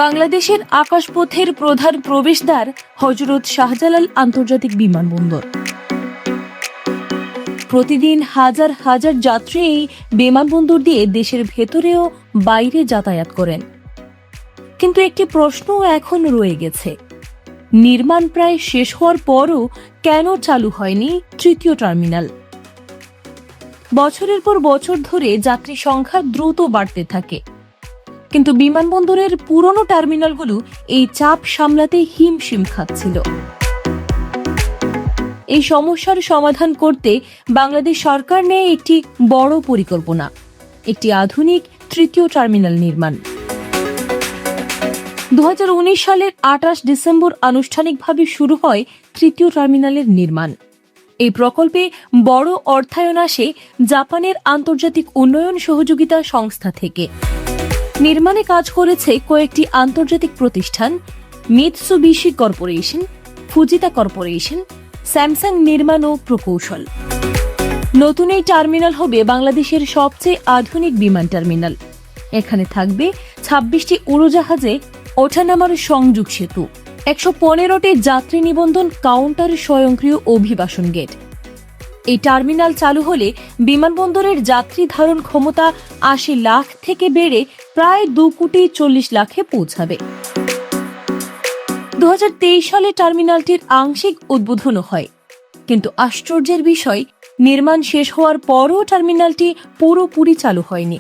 বাংলাদেশের আকাশপথের প্রধান প্রবেশদ্বার হযরত শাহজালাল আন্তর্জাতিক বিমানবন্দর। প্রতিদিন হাজার হাজার যাত্রী এই বিমানবন্দর দিয়ে দেশের ভেতরে ও বাইরে যাতায়াত করেন। কিন্তু একটি প্রশ্ন এখন রয়ে গেছে, নির্মাণ প্রায় শেষ হওয়ার পরও কেন চালু হয়নি তৃতীয় টার্মিনাল? বছরের পর বছর ধরে যাত্রী সংখ্যা দ্রুত বাড়তে থাকে, কিন্তু বিমানবন্দরের পুরনো টার্মিনালগুলো এই চাপ সামলাতে হিমশিম খাচ্ছিল। এই সমস্যার সমাধান করতে বাংলাদেশ সরকার নেয় একটি বড় পরিকল্পনা, একটি আধুনিক তৃতীয় টার্মিনাল নির্মাণ। 2019 সালের 28 ডিসেম্বর আনুষ্ঠানিকভাবে শুরু হয় তৃতীয় টার্মিনালের নির্মাণ। এই প্রকল্পে বড় অর্থায়ন আসে জাপানের আন্তর্জাতিক উন্নয়ন সহযোগিতা সংস্থা থেকে। নির্মাণে কাজ করেছে কয়েকটি আন্তর্জাতিক প্রতিষ্ঠান, মিৎসুবিশি কর্পোরেশন, ফুজিতা কর্পোরেশন, স্যামসাং নির্মাণ ও প্রকৌশল। নতুন এই টার্মিনাল হবে বাংলাদেশের সবচেয়ে আধুনিক বিমান টার্মিনাল। এখানে থাকবে 26টি উড়োজাহাজে ওঠানামার সংযোগ সেতু, 115টি যাত্রী নিবন্ধন কাউন্টার, স্বয়ংক্রিয় অভিবাসন গেট। এই টার্মিনাল চালু হলে বিমানবন্দরের যাত্রী ধারণ ক্ষমতা 80 লাখ থেকে বেড়ে প্রায় 2,40 লাখে পৌঁছাবে। 2023 সালে টার্মিনালটির আংশিক উদ্বোধন হয়, কিন্তু আশ্চর্যের বিষয়, নির্মাণ শেষ হওয়ার পরও টার্মিনালটি পুরোপুরি চালু হয়নি।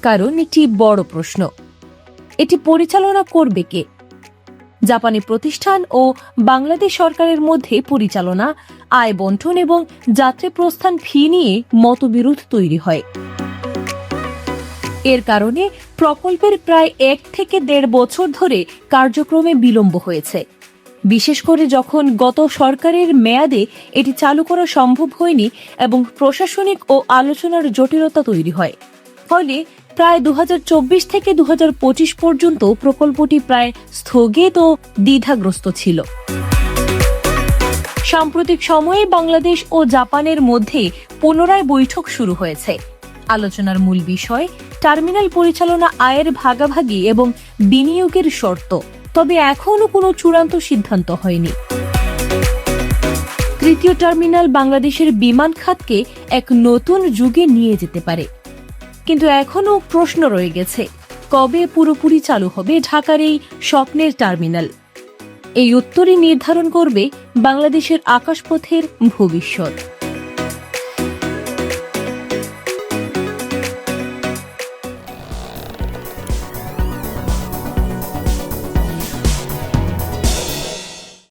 কারণ একটি বড় প্রশ্ন, এটি পরিচালনা করবে কে? জাপানি প্রতিষ্ঠান ও বাংলাদেশ সরকারের মধ্যে পরিচালনা, আয় বন্টন এবং যাত্রী প্রস্থান ফি নিয়ে মতবিরোধ তৈরি হয়। এর কারণে প্রকল্পের প্রায় 1 থেকে 1.5 বছর ধরে কার্যক্রমে বিলম্ব হয়েছে, বিশেষ করে যখন গত সরকারের মেয়াদে এটি চালু করা সম্ভব হয়নি এবং প্রশাসনিক ও আলোচনার জটিলতা তৈরি হয়। ফলে প্রায় 2024 থেকে 2025 পর্যন্ত প্রকল্পটি প্রায় স্থগিত ও দ্বিধাগ্রস্ত ছিল। সাম্প্রতিক সময়ে বাংলাদেশ ও জাপানের মধ্যে পুনরায় বৈঠক শুরু হয়েছে। আলোচনার মূল বিষয় টার্মিনাল পরিচালনা, আয়ের ভাগাভাগি এবং বিনিয়োগের শর্ত। তবে এখনও কোনো চূড়ান্ত সিদ্ধান্ত হয়নি। তৃতীয় টার্মিনাল বাংলাদেশের বিমান খাতকে এক নতুন যুগে নিয়ে যেতে পারে, কিন্তু এখনও প্রশ্ন রয়ে গেছে, কবে পুরোপুরি চালু হবে ঢাকার এই স্বপ্নের টার্মিনাল? এই উত্তরই নির্ধারণ করবে বাংলাদেশের আকাশপথের ভবিষ্যৎ।